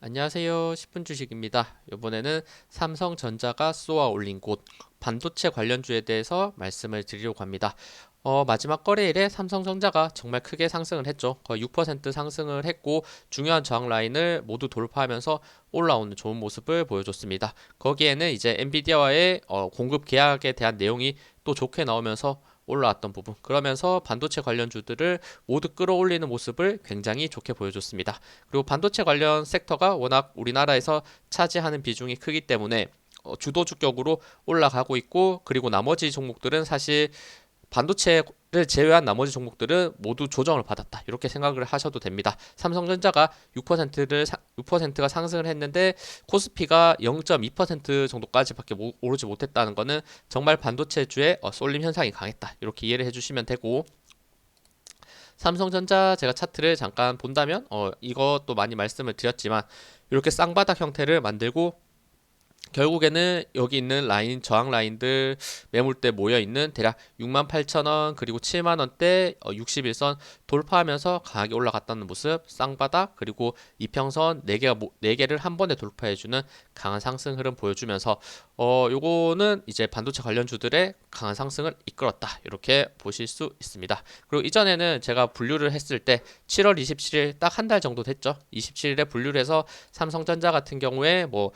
안녕하세요. 10분 주식입니다. 이번에는 삼성전자가 쏘아 올린 곳 반도체 관련주에 대해서 말씀을 드리려고 합니다. 마지막 거래일에 삼성전자가 정말 크게 상승을 했죠. 거의 6% 상승을 했고 중요한 저항 라인을 모두 돌파하면서 올라오는 좋은 모습을 보여줬습니다. 거기에는 이제 엔비디아와의 공급 계약에 대한 내용이 또 좋게 나오면서 올라왔던 부분, 그러면서 반도체 관련주들을 모두 끌어올리는 모습을 굉장히 좋게 보여줬습니다. 그리고 반도체 관련 섹터가 워낙 우리나라에서 차지하는 비중이 크기 때문에 주도주격으로 올라가고 있고, 그리고 나머지 종목들은 사실 반도체를 제외한 나머지 종목들은 모두 조정을 받았다, 이렇게 생각을 하셔도 됩니다. 삼성전자가 6%가 상승을 했는데 코스피가 0.2% 정도까지밖에 오르지 못했다는 것은 정말 반도체주의 쏠림 현상이 강했다, 이렇게 이해를 해주시면 되고, 삼성전자 제가 차트를 잠깐 본다면 이것도 많이 말씀을 드렸지만 이렇게 쌍바닥 형태를 만들고 결국에는 여기 있는 라인, 저항 라인들 매물대 모여 있는 대략 68,000원 그리고 7만원대 61선 돌파하면서 강하게 올라갔다는 모습, 쌍바닥 그리고 이평선 4개를 한 번에 돌파해주는 강한 상승 흐름 보여주면서 요거는 이제 반도체 관련주들의 강한 상승을 이끌었다, 이렇게 보실 수 있습니다. 그리고 이전에는 제가 분류를 했을 때 7월 27일 딱 한 달 정도 됐죠. 27일에 분류를 해서 삼성전자 같은 경우에 뭐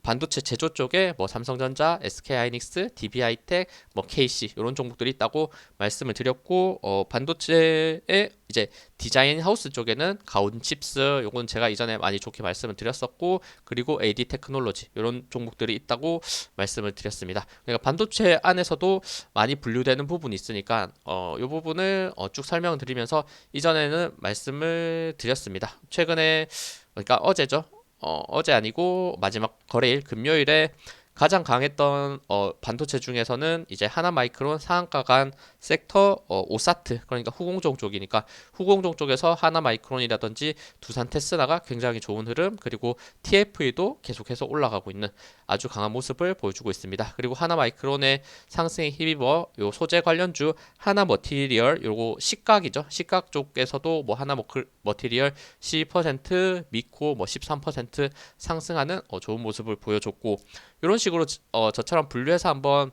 반도체 제조 쪽에 뭐 삼성전자, SK하이닉스, DB하이텍, 뭐 KC 이런 종목들이 있다고 말씀을 드렸고, 반도체의 이제 디자인 하우스 쪽에는 가온칩스, 요건 제가 이전에 많이 좋게 말씀을 드렸었고, 그리고 AD 테크놀로지 이런 종목들이 있다고 말씀을 드렸습니다. 그러니까 반도체 안에서도 많이 분류되는 부분이 있으니까 요 부분을 쭉 설명을 드리면서 이전에는 말씀을 드렸습니다. 최근에, 그러니까 어제죠. 어제 아니고 마지막 거래일 금요일에 가장 강했던 반도체 중에서는 이제 하나마이크론 상한가 간 섹터, 오사트, 그러니까 후공정 쪽이니까 후공정 쪽에서 하나마이크론이라든지 두산 테스나가 굉장히 좋은 흐름, 그리고 TFE도 계속해서 올라가고 있는 아주 강한 모습을 보여주고 있습니다. 그리고 하나마이크론의 상승에 힘입어 요 소재 관련주 하나머티리얼, 요거 식각이죠. 식각 쪽에서도 뭐 하나머티리얼 12%, 미코 뭐 13% 상승하는 좋은 모습을 보여줬고, 이런 식으로 저처럼 분류해서 한번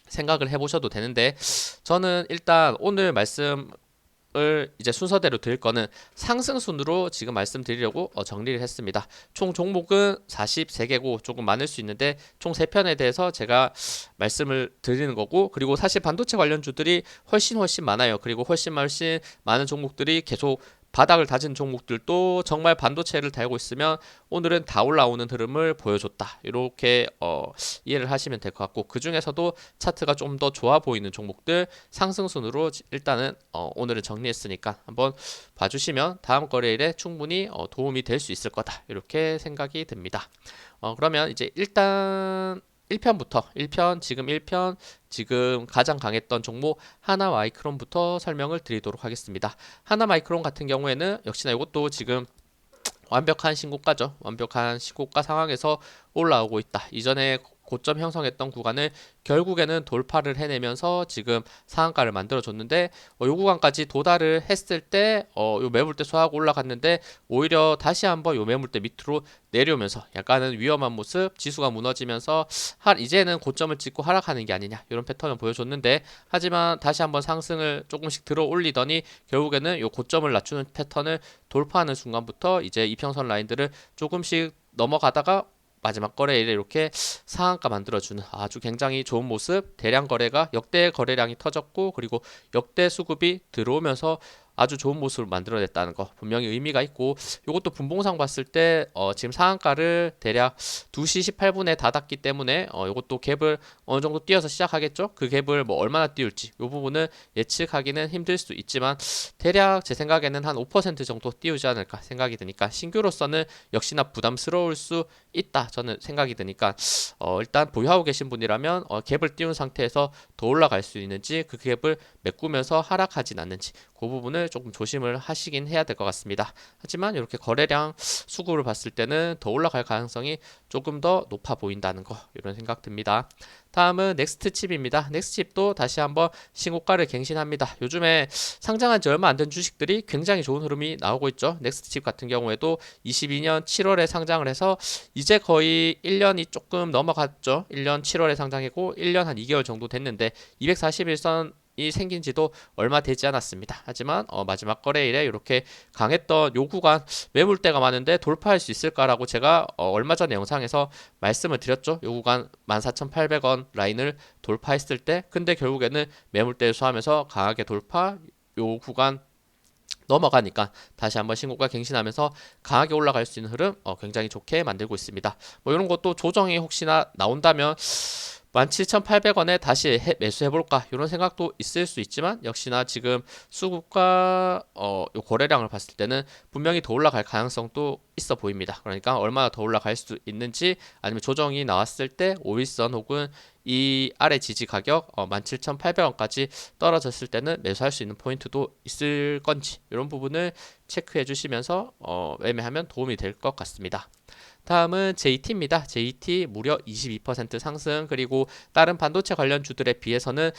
생각을 해보셔도 되는데, 저는 일단 오늘 말씀을 이제 순서대로 드릴 거는 상승 순으로 지금 말씀드리려고 정리를 했습니다. 총 종목은 43개고 조금 많을 수 있는데 총 3편에 대해서 제가 말씀을 드리는 거고, 그리고 사실 반도체 관련주들이 훨씬 많아요. 그리고 훨씬 많은 종목들이 계속 바닥을 다진 종목들도 정말 반도체를 달고 있으면 오늘은 다 올라오는 흐름을 보여줬다, 이렇게 이해를 하시면 될 것 같고, 그 중에서도 차트가 좀 더 좋아 보이는 종목들 상승순으로 일단은 오늘은 정리했으니까 한번 봐주시면 다음 거래일에 충분히 도움이 될 수 있을 거다, 이렇게 생각이 듭니다. 그러면 이제 일단 1편 지금 가장 강했던 종목 하나마이크론부터 설명을 드리도록 하겠습니다. 하나마이크론 같은 경우에는 역시나 이것도 지금 완벽한 신고가죠. 완벽한 신고가 상황에서 올라오고 있다. 이전에 고점 형성했던 구간을 결국에는 돌파를 해내면서 지금 상한가를 만들어줬는데, 요 구간까지 도달을 했을 때 요 매물대 소화하고 올라갔는데 오히려 다시 한번 요 매물대 밑으로 내려오면서 약간은 위험한 모습, 지수가 무너지면서 이제는 고점을 찍고 하락하는 게 아니냐, 이런 패턴을 보여줬는데, 하지만 다시 한번 상승을 조금씩 들어 올리더니 결국에는 요 고점을 낮추는 패턴을 돌파하는 순간부터 이제 이평선 라인들을 조금씩 넘어가다가 마지막 거래일에 이렇게 상한가 만들어주는 아주 굉장히 좋은 모습, 대량 거래가 역대 거래량이 터졌고, 그리고 역대 수급이 들어오면서 아주 좋은 모습을 만들어냈다는 거 분명히 의미가 있고, 이것도 분봉상 봤을 때 지금 상한가를 대략 2시 18분에 닫았기 때문에 이것도 갭을 어느 정도 띄어서 시작하겠죠. 그 갭을 뭐 얼마나 띄울지 이 부분은 예측하기는 힘들 수 있지만 대략 제 생각에는 한 5% 정도 띄우지 않을까 생각이 드니까, 신규로서는 역시나 부담스러울 수 있다, 저는 생각이 드니까 일단 보유하고 계신 분이라면 갭을 띄운 상태에서 더 올라갈 수 있는지, 그 갭을 메꾸면서 하락하진 않는지 그 부분을 조금 조심을 하시긴 해야 될 것 같습니다. 하지만 이렇게 거래량 수급을 봤을 때는 더 올라갈 가능성이 조금 더 높아 보인다는 거 이런 생각 듭니다. 다음은 넥스트 칩입니다. 넥스트 칩도 다시 한번 신고가를 갱신합니다. 요즘에 상장한 지 얼마 안 된 주식들이 굉장히 좋은 흐름이 나오고 있죠. 넥스트 칩 같은 경우에도 22년 7월에 상장을 해서 이제 거의 1년이 조금 넘어갔죠. 1년 7월에 상장했고 1년 한 2개월 정도 됐는데 241선 이 생긴 지도 얼마 되지 않았습니다. 하지만 마지막 거래일에 이렇게 강했던 요 구간 매물대가 많은데 돌파할 수 있을까라고 제가 얼마 전에 영상에서 말씀을 드렸죠. 요 구간 14,800원 라인을 돌파했을 때 근데 결국에는 매물대를 수하면서 강하게 돌파 요 구간 넘어가니까 다시 한번 신고가 갱신하면서 강하게 올라갈 수 있는 흐름 굉장히 좋게 만들고 있습니다. 뭐 이런 것도 조정이 혹시나 나온다면 17,800원에 다시 매수해볼까 이런 생각도 있을 수 있지만 역시나 지금 수급과 요 거래량을 봤을 때는 분명히 더 올라갈 가능성도 있어 보입니다. 그러니까 얼마나 더 올라갈 수 있는지 아니면 조정이 나왔을 때 5일선 혹은 이 아래 지지 가격 17,800원까지 떨어졌을 때는 매수할 수 있는 포인트도 있을 건지 이런 부분을 체크해 주시면서 매매하면 도움이 될 것 같습니다. 다음은 JT입니다. JT 무려 22% 상승 그리고 다른 반도체 관련주들에 비해서는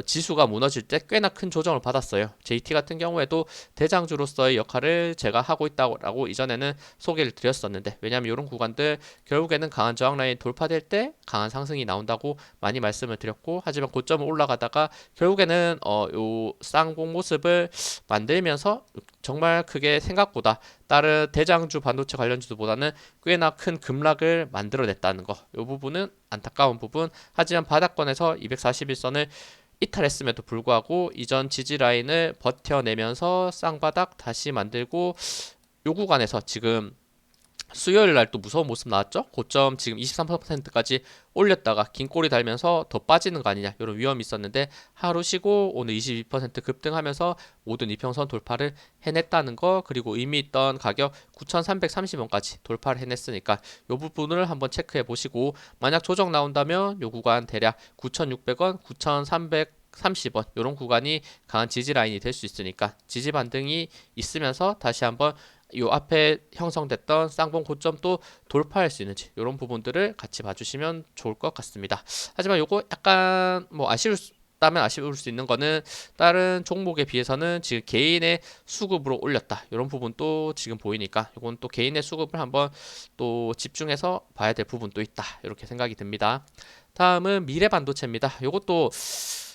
지수가 무너질 때 꽤나 큰 조정을 받았어요. JT 같은 경우에도 대장주로서의 역할을 제가 하고 있다고 이전에는 소개를 드렸었는데 왜냐하면 이런 구간들 결국에는 강한 저항 라인 돌파될 때 강한 상승이 나온다고 많이 말씀을 드렸고 하지만 고점을 올라가다가 결국에는 요 쌍봉 모습을 만들면서 정말 크게 생각보다 다른 대장주 반도체 관련주들보다는 꽤나 큰 급락을 만들어냈다는 거. 이 부분은 안타까운 부분. 하지만 바닥권에서 241선을 이탈했음에도 불구하고 이전 지지 라인을 버텨내면서 쌍바닥 다시 만들고 요 구간에서 지금 수요일 날 또 무서운 모습 나왔죠? 고점 지금 23%까지 올렸다가 긴 꼬리 달면서 더 빠지는 거 아니냐 이런 위험이 있었는데 하루 쉬고 오늘 22% 급등하면서 모든 이평선 돌파를 해냈다는 거 그리고 의미 있던 가격 9,330원까지 돌파를 해냈으니까 이 부분을 한번 체크해 보시고 만약 조정 나온다면 요 구간 대략 9,600원, 9,330원 이런 구간이 강한 지지 라인이 될 수 있으니까 지지 반등이 있으면서 다시 한번 요 앞에 형성됐던 쌍봉 고점도 돌파할 수 있는지 이런 부분들을 같이 봐주시면 좋을 것 같습니다. 하지만 요거 약간 뭐 아쉽다면 아쉬울 수 있는 거는 다른 종목에 비해서는 지금 개인의 수급으로 올렸다 이런 부분도 지금 보이니까 이건 또 개인의 수급을 한번 또 집중해서 봐야 될 부분도 있다 이렇게 생각이 듭니다. 다음은 미래반도체입니다. 요것도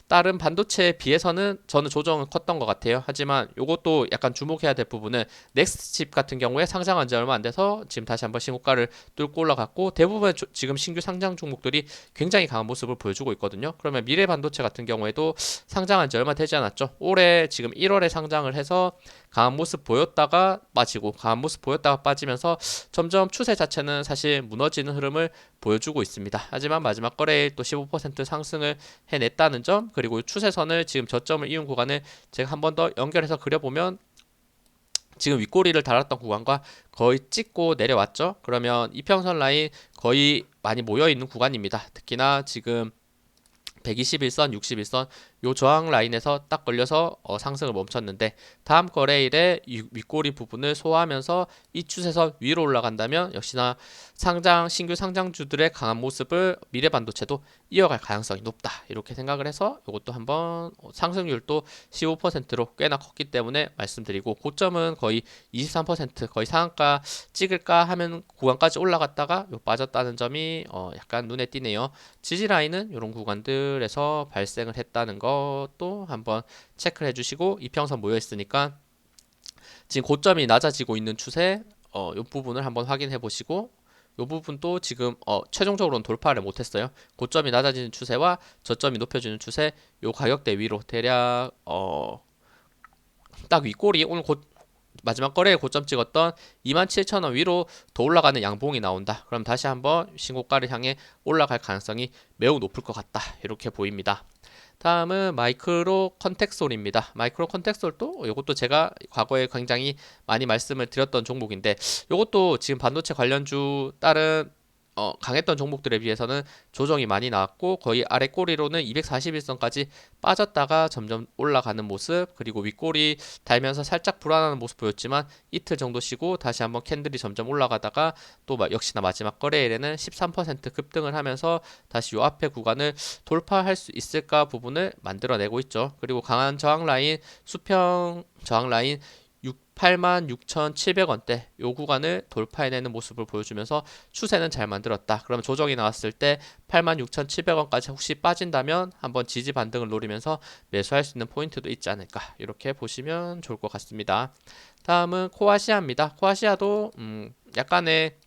다른 반도체에 비해서는 저는 조정은 컸던 것 같아요. 하지만 이것도 약간 주목해야 될 부분은 넥스트 칩 같은 경우에 상장한 지 얼마 안 돼서 지금 다시 한번 신고가를 뚫고 올라갔고 대부분 지금 신규 상장 종목들이 굉장히 강한 모습을 보여주고 있거든요. 그러면 미래 반도체 같은 경우에도 상장한 지 얼마 되지 않았죠. 올해 지금 1월에 상장을 해서 강한 모습 보였다가 빠지고 강한 모습 보였다가 빠지면서 점점 추세 자체는 사실 무너지는 흐름을 보여주고 있습니다. 하지만 마지막 거래일 또 15% 상승을 해냈다는 점 그리고 추세선을 지금 저점을 이은 구간을 제가 한 번 더 연결해서 그려보면 지금 윗꼬리를 달았던 구간과 거의 찍고 내려왔죠. 그러면 이평선 라인 거의 많이 모여있는 구간입니다. 특히나 지금 121선, 61선 요 저항 라인에서 딱 걸려서 상승을 멈췄는데 다음 거래일에 이 윗꼬리 부분을 소화하면서 이 추세선 위로 올라간다면 역시나 신규 상장주들의 강한 모습을 미래반도체도 이어갈 가능성이 높다 이렇게 생각을 해서 이것도 한번 상승률도 15%로 꽤나 컸기 때문에 말씀드리고 고점은 거의 23% 거의 상한가 찍을까 하면 구간까지 올라갔다가 빠졌다는 점이 약간 눈에 띄네요. 지지 라인은 이런 구간들에서 발생을 했다는 것도 한번 체크를 해주시고 이평선 모여 있으니까 지금 고점이 낮아지고 있는 추세 이 부분을 한번 확인해 보시고 이 부분도 지금 최종적으로는 돌파를 못했어요. 고점이 낮아지는 추세와 저점이 높여지는 추세 이 가격대 위로 대략 딱 윗꼬리 오늘 마지막 거래에 고점 찍었던 27,000원 위로 더 올라가는 양봉이 나온다. 그럼 다시 한번 신고가를 향해 올라갈 가능성이 매우 높을 것 같다. 이렇게 보입니다. 다음은 마이크로 컨텍솔입니다. 마이크로 컨텍솔도 이것도 제가 과거에 굉장히 많이 말씀을 드렸던 종목인데 이것도 지금 반도체 관련주 다른 강했던 종목들에 비해서는 조정이 많이 나왔고 거의 아래 꼬리로는 241선까지 빠졌다가 점점 올라가는 모습, 그리고 윗꼬리 달면서 살짝 불안한 모습 보였지만 이틀 정도 쉬고 다시 한번 캔들이 점점 올라가다가 또 역시나 마지막 거래일에는 13% 급등을 하면서 다시 요 앞에 구간을 돌파할 수 있을까 부분을 만들어내고 있죠. 그리고 강한 저항 라인, 수평 저항 라인 86,700원대 요 구간을 돌파해내는 모습을 보여주면서 추세는 잘 만들었다. 그러면 조정이 나왔을 때 86,700원까지 혹시 빠진다면 한번 지지 반등을 노리면서 매수할 수 있는 포인트도 있지 않을까, 이렇게 보시면 좋을 것 같습니다. 다음은 코아시아입니다. 코아시아도 약간의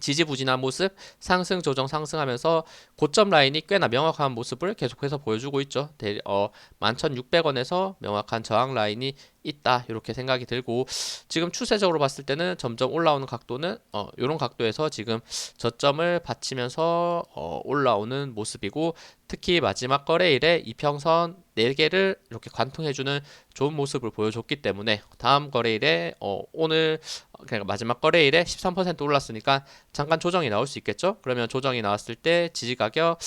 지지부진한 모습, 상승 조정 상승하면서 고점 라인이 꽤나 명확한 모습을 계속해서 보여주고 있죠. 11,600원에서 명확한 저항 라인이 있다, 이렇게 생각이 들고, 지금 추세적으로 봤을 때는 점점 올라오는 각도는 이런 각도에서 지금 저점을 받치면서 올라오는 모습이고, 특히 마지막 거래일에 이평선 4개를 이렇게 관통해주는 좋은 모습을 보여줬기 때문에 다음 거래일에 오늘 그러니까 마지막 거래일에 13% 올랐으니까 잠깐 조정이 나올 수 있겠죠. 그러면 조정이 나왔을 때 지지 가격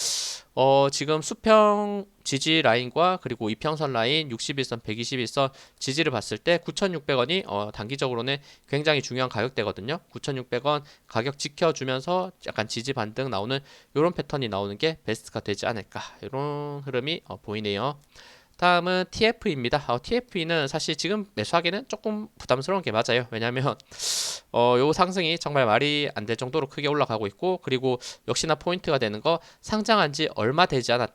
지금 수평 지지 라인과 그리고 이평선 라인 61선, 121선 지지를 봤을 때 9,600원이 단기적으로는 굉장히 중요한 가격대거든요. 9,600원 가격 지켜주면서 약간 지지 반등 나오는 이런 패턴이 나오는 게 베스트가 되지 않을까, 이런 흐름이 보이네요. 다음은 TF입니다. TF는 사실 지금 매수하기는 조금 부담스러운 게 맞아요. 왜냐하면 요 상승이 정말 말이 안 될 정도로 크게 올라가고 있고, 그리고 역시나 포인트가 되는 거, 상장한 지 얼마 되지 않았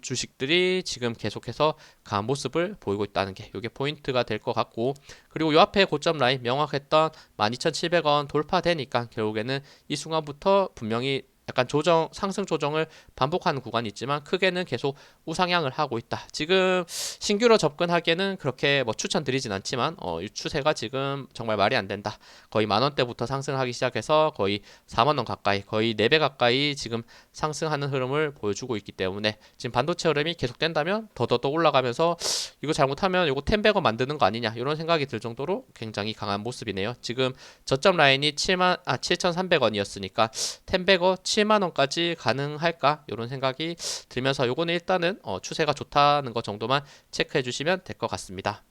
주식들이 지금 계속해서 강한 모습을 보이고 있다는 게 이게 포인트가 될 것 같고, 그리고 요 앞에 고점 라인 명확했던 12,700원 돌파되니까 결국에는 이 순간부터 분명히 약간 상승 조정을 반복하는 구간이 있지만 크게는 계속 우상향을 하고 있다. 지금 신규로 접근하기에는 그렇게 뭐 추천드리진 않지만 이 추세가 지금 정말 말이 안 된다. 거의 10,000원대부터 상승하기 시작해서 거의 40,000원 가까이, 거의 4배 가까이 지금 상승하는 흐름을 보여주고 있기 때문에 지금 반도체 흐름이 계속된다면 더더더 올라가면서 이거 잘못하면 이거 10배거 만드는 거 아니냐, 이런 생각이 들 정도로 굉장히 강한 모습이네요. 지금 저점 라인이 7,300원이었으니까 10배거 7만원까지 가능할까, 이런 생각이 들면서 요거는 일단은 추세가 좋다는 것 정도만 체크해 주시면 될 것 같습니다.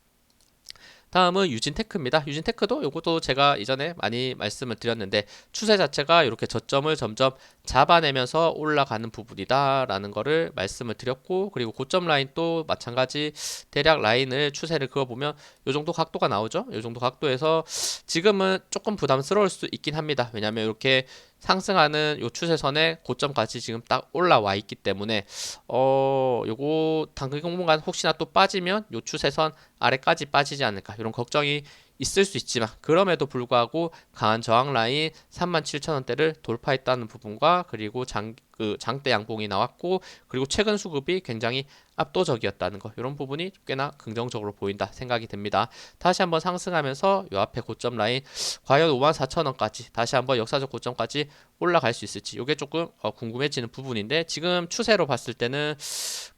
다음은 유진테크입니다. 유진테크도 요것도 제가 이전에 많이 말씀을 드렸는데 추세 자체가 이렇게 저점을 점점 잡아내면서 올라가는 부분이다라는 거를 말씀을 드렸고, 그리고 고점 라인 또 마찬가지 대략 라인을 추세를 그어보면 요 정도 각도가 나오죠. 요 정도 각도에서 지금은 조금 부담스러울 수 있긴 합니다. 왜냐하면 이렇게 상승하는 요 추세선의 고점까지 지금 딱 올라와 있기 때문에 요거 당분간 혹시나 또 빠지면 요 추세선 아래까지 빠지지 않을까, 이런 걱정이 있을 수 있지만 그럼에도 불구하고 강한 저항 라인 37,000원대를 돌파했다는 부분과, 그리고 장대 양봉이 나왔고, 그리고 최근 수급이 굉장히 압도적이었다는 거, 이런 부분이 꽤나 긍정적으로 보인다 생각이 듭니다. 다시 한번 상승하면서 요 앞에 고점 라인 과연 54,000원까지 다시 한번 역사적 고점까지 올라갈 수 있을지, 이게 조금 궁금해지는 부분인데 지금 추세로 봤을 때는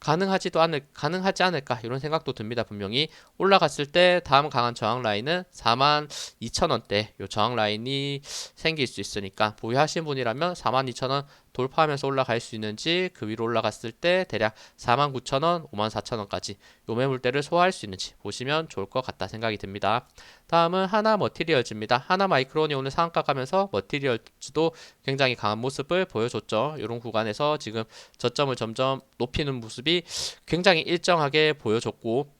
가능하지 않을까, 이런 생각도 듭니다. 분명히 올라갔을 때 다음 강한 저항 라인은 42,000원대 요 저항 라인이 생길 수 있으니까 보유하신 분이라면 42,000원 돌파하면서 올라갈 수 있는지, 그 위로 올라갔을 때 대략 49,000원, 54,000원까지 요 매물대를 소화할 수 있는지 보시면 좋을 것 같다 생각이 듭니다. 다음은 하나 머티리얼즈입니다. 하나 마이크론이 오늘 상한가 가면서 머티리얼즈도 굉장히 강한 모습을 보여줬죠. 이런 구간에서 지금 저점을 점점 높이는 모습이 굉장히 일정하게 보여줬고,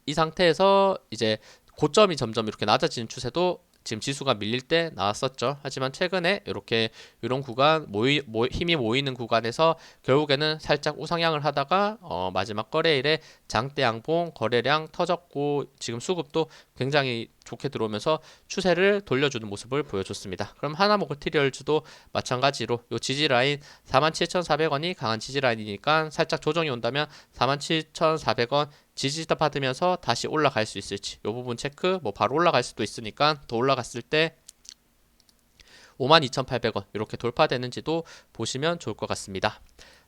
이 상태에서 이제 고점이 점점 이렇게 낮아지는 추세도 지금 지수가 밀릴 때 나왔었죠. 하지만 최근에 이렇게 이런 구간 힘이 모이는 구간에서 결국에는 살짝 우상향을 하다가 마지막 거래일에 장대 양봉 거래량 터졌고, 지금 수급도 굉장히 좋게 들어오면서 추세를 돌려주는 모습을 보여줬습니다. 그럼 하나머티리얼즈도 마찬가지로 요 지지 라인 47,400원이 강한 지지 라인이니까 살짝 조정이 온다면 47,400원 지지 받으면서 다시 올라갈 수 있을지, 이 부분 체크. 뭐 바로 올라갈 수도 있으니까 더 올라갔을 때 52,800원 이렇게 돌파되는지도 보시면 좋을 것 같습니다.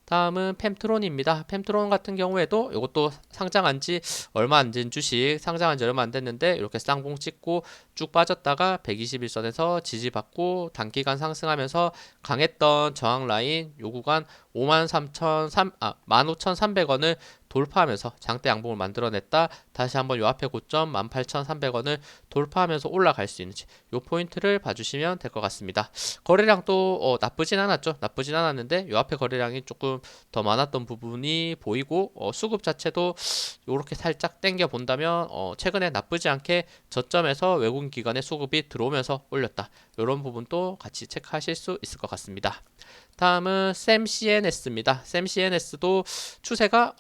다음은 펜트론입니다. 펜트론 같은 경우에도 이것도 상장한 지 얼마 안 된 주식, 상장한 지 얼마 안 됐는데 이렇게 쌍봉 찍고 쭉 빠졌다가 121선에서 지지받고 단기간 상승하면서 강했던 저항 라인 요 구간 15,300원을 돌파하면서 장대 양봉을 만들어냈다. 다시 한번 요 앞에 고점 18,300원을 돌파하면서 올라갈 수 있는지 요 포인트를 봐주시면 될 것 같습니다. 거래량도 나쁘진 않았죠. 나쁘진 않았는데 요 앞에 거래량이 조금 더 많았던 부분이 보이고 수급 자체도 요렇게 살짝 당겨 본다면 최근에 나쁘지 않게 저점에서 외국인 기관의 수급이 들어오면서 올렸다. 요런 부분도 같이 체크하실 수 있을 것 같습니다. 다음은 샘CNS입니다. 샘CNS도 추세가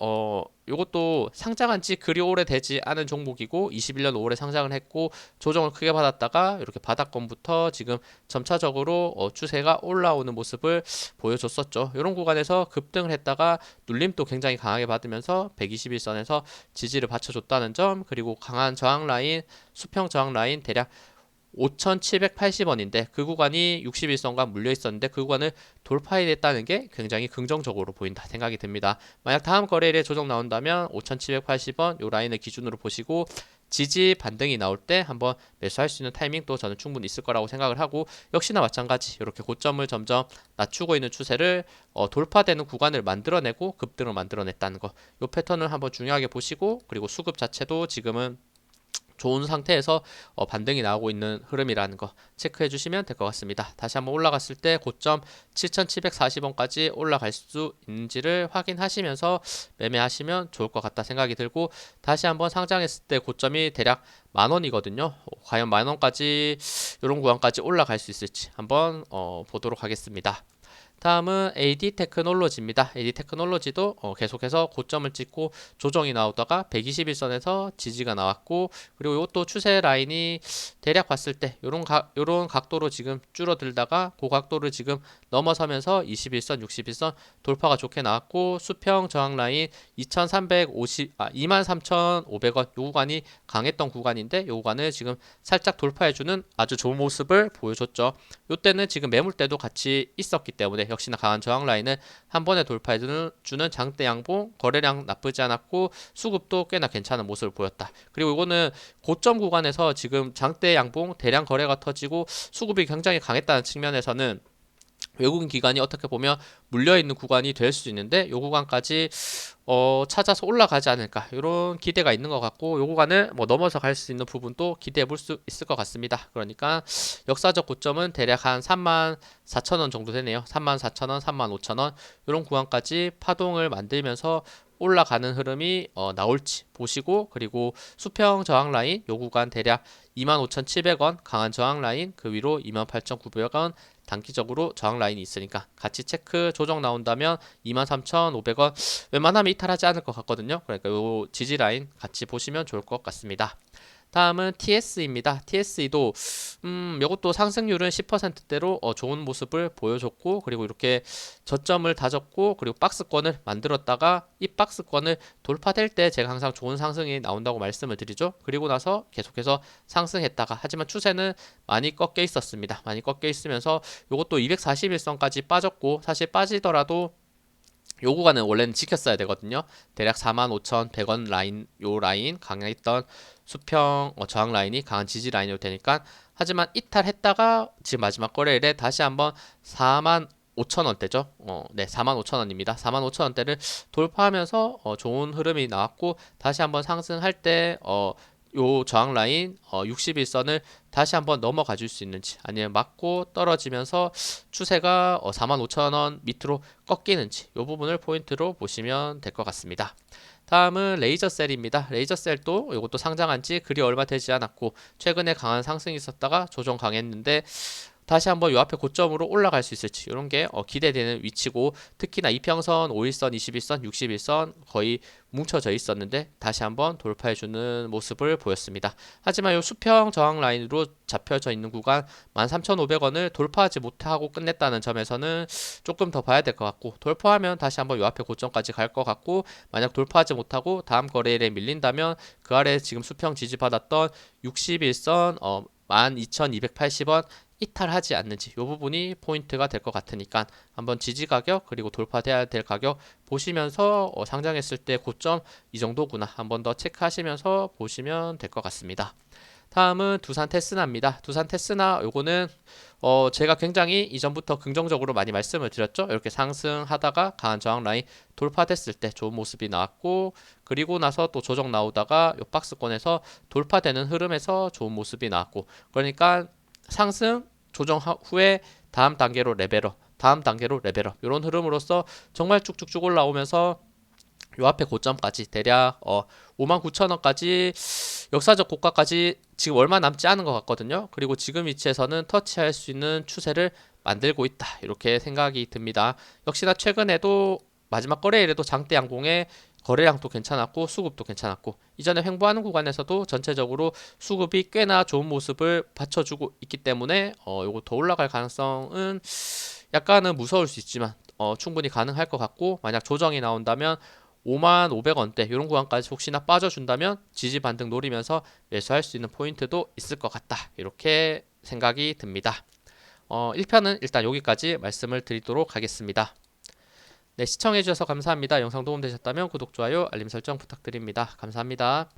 요것도 상장한 지 그리 오래되지 않은 종목이고 21년 5월에 상장을 했고 조정을 크게 받았다가 이렇게 바닥권부터 지금 점차적으로 추세가 올라오는 모습을 보여줬었죠. 이런 구간에서 급등을 했다가 눌림도 굉장히 강하게 받으면서 121선에서 지지를 받쳐줬다는 점, 그리고 강한 저항 라인, 수평 저항 라인 대략 5,780원인데 그 구간이 61선과 물려 있었는데 그 구간을 돌파해냈다는 게 굉장히 긍정적으로 보인다 생각이 듭니다. 만약 다음 거래일에 조정 나온다면 5,780원 요 라인을 기준으로 보시고 지지 반등이 나올 때 한번 매수할 수 있는 타이밍도 저는 충분히 있을 거라고 생각을 하고, 역시나 마찬가지 이렇게 고점을 점점 낮추고 있는 추세를 돌파되는 구간을 만들어내고 급등을 만들어냈다는 거, 요 패턴을 한번 중요하게 보시고, 그리고 수급 자체도 지금은 좋은 상태에서 반등이 나오고 있는 흐름이라는 거 체크해 주시면 될 것 같습니다. 다시 한번 올라갔을 때 고점 7,740원까지 올라갈 수 있는지를 확인하시면서 매매하시면 좋을 것 같다 생각이 들고, 다시 한번 상장했을 때 고점이 대략 10,000원이거든요. 과연 10,000원까지 이런 구간까지 올라갈 수 있을지 한번 보도록 하겠습니다. 다음은 AD 테크놀로지입니다. AD 테크놀로지도 계속해서 고점을 찍고 조정이 나오다가 121선에서 지지가 나왔고, 그리고 이것도 추세 라인이 대략 봤을 때 요런 각도로 지금 줄어들다가 그 각도를 지금 넘어서면서 21선, 61선 돌파가 좋게 나왔고, 수평 저항 라인 23,500원 요 구간이 강했던 구간인데 요 구간을 지금 살짝 돌파해주는 아주 좋은 모습을 보여줬죠. 요때는 지금 매물대도 같이 있었기 때문에 역시나 강한 저항 라인을 한 번에 돌파해주는 장대 양봉, 거래량 나쁘지 않았고 수급도 꽤나 괜찮은 모습을 보였다. 그리고 이거는 고점 구간에서 지금 장대 양봉 대량 거래가 터지고 수급이 굉장히 강했다는 측면에서는 외국인 기관이 어떻게 보면 물려있는 구간이 될 수 있는데 요 구간까지 찾아서 올라가지 않을까 이런 기대가 있는 것 같고, 요 구간을 뭐 넘어서 갈 수 있는 부분도 기대해 볼 수 있을 것 같습니다. 그러니까 역사적 고점은 대략 한 34,000원 정도 되네요. 34,000원, 35,000원 이런 구간까지 파동을 만들면서 올라가는 흐름이 나올지 보시고, 그리고 수평 저항 라인 요 구간 대략 25,700원 강한 저항 라인, 그 위로 28,900원 단기적으로 저항 라인이 있으니까 같이 체크. 조정 나온다면 23,500원 웬만하면 이탈하지 않을 것 같거든요. 그러니까 요 지지 라인 같이 보시면 좋을 것 같습니다. 다음은 TS입니다. TS도 이것도 상승률은 10%대로 좋은 모습을 보여줬고, 그리고 이렇게 저점을 다졌고, 그리고 박스권을 만들었다가 이 박스권을 돌파될 때 제가 항상 좋은 상승이 나온다고 말씀을 드리죠. 그리고 나서 계속해서 상승했다가, 하지만 추세는 많이 꺾여 있었습니다. 많이 꺾여 있으면서 이것도 241선까지 빠졌고, 사실 빠지더라도 요 구간은 원래는 지켰어야 되거든요. 대략 45,100원 라인, 요 라인 강했던 수평 저항 라인이 강한 지지 라인으로 되니까, 하지만 이탈했다가 지금 마지막 거래일에 다시 한번 45,000원대죠. 네, 45,000원입니다. 45,000원대를 돌파하면서 좋은 흐름이 나왔고, 다시 한번 상승할 때 요 저항 라인 61선을 다시 한번 넘어가 줄 수 있는지, 아니면 맞고 떨어지면서 추세가 45,000원 밑으로 꺾이는지 요 부분을 포인트로 보시면 될 것 같습니다. 다음은 레이저셀입니다. 레이저셀도 이것도 상장한 지 그리 얼마 되지 않았고 최근에 강한 상승이 있었다가 조정 강했는데 다시 한번 요 앞에 고점으로 올라갈 수 있을지 이런 게 기대되는 위치고, 특히나 이평선, 5일선, 21선, 61선 거의 뭉쳐져 있었는데 다시 한번 돌파해주는 모습을 보였습니다. 하지만 요 수평 저항 라인으로 잡혀져 있는 구간 13,500원을 돌파하지 못하고 끝냈다는 점에서는 조금 더 봐야 될 것 같고, 돌파하면 다시 한번 요 앞에 고점까지 갈 것 같고, 만약 돌파하지 못하고 다음 거래일에 밀린다면 그 아래 지금 수평 지지받았던 61선 12,280원 이탈하지 않는지 이 부분이 포인트가 될 것 같으니까 한번 지지 가격 그리고 돌파돼야 될 가격 보시면서 상장했을 때 고점 이 정도구나 한번 더 체크하시면서 보시면 될 것 같습니다. 다음은 두산 테스나입니다. 두산 테스나 요거는 제가 굉장히 이전부터 긍정적으로 많이 말씀을 드렸죠. 이렇게 상승하다가 강한 저항 라인 돌파됐을 때 좋은 모습이 나왔고 그리고 나서 또 조정 나오다가 요 박스권에서 돌파되는 흐름에서 좋은 모습이 나왔고 그러니까 상승 조정 후에 다음 단계로 레벨업 다음 단계로 레벨업 이런 흐름으로서 정말 쭉쭉쭉 올라오면서 요 앞에 고점까지 대략 59,000원까지 역사적 고가까지 지금 얼마 남지 않은 것 같거든요. 그리고 지금 위치에서는 터치할 수 있는 추세를 만들고 있다. 이렇게 생각이 듭니다. 역시나 최근에도 마지막 거래일에도 장대 양봉에 거래량도 괜찮았고 수급도 괜찮았고 이전에 횡보하는 구간에서도 전체적으로 수급이 꽤나 좋은 모습을 받쳐주고 있기 때문에 요거 더 올라갈 가능성은 약간은 무서울 수 있지만 충분히 가능할 것 같고 만약 조정이 나온다면 55,000원대 이런 구간까지 혹시나 빠져준다면 지지 반등 노리면서 매수할 수 있는 포인트도 있을 것 같다. 이렇게 생각이 듭니다. 1편은 일단 여기까지 말씀을 드리도록 하겠습니다. 네, 시청해주셔서 감사합니다. 영상 도움되셨다면 구독, 좋아요, 알림 설정 부탁드립니다. 감사합니다.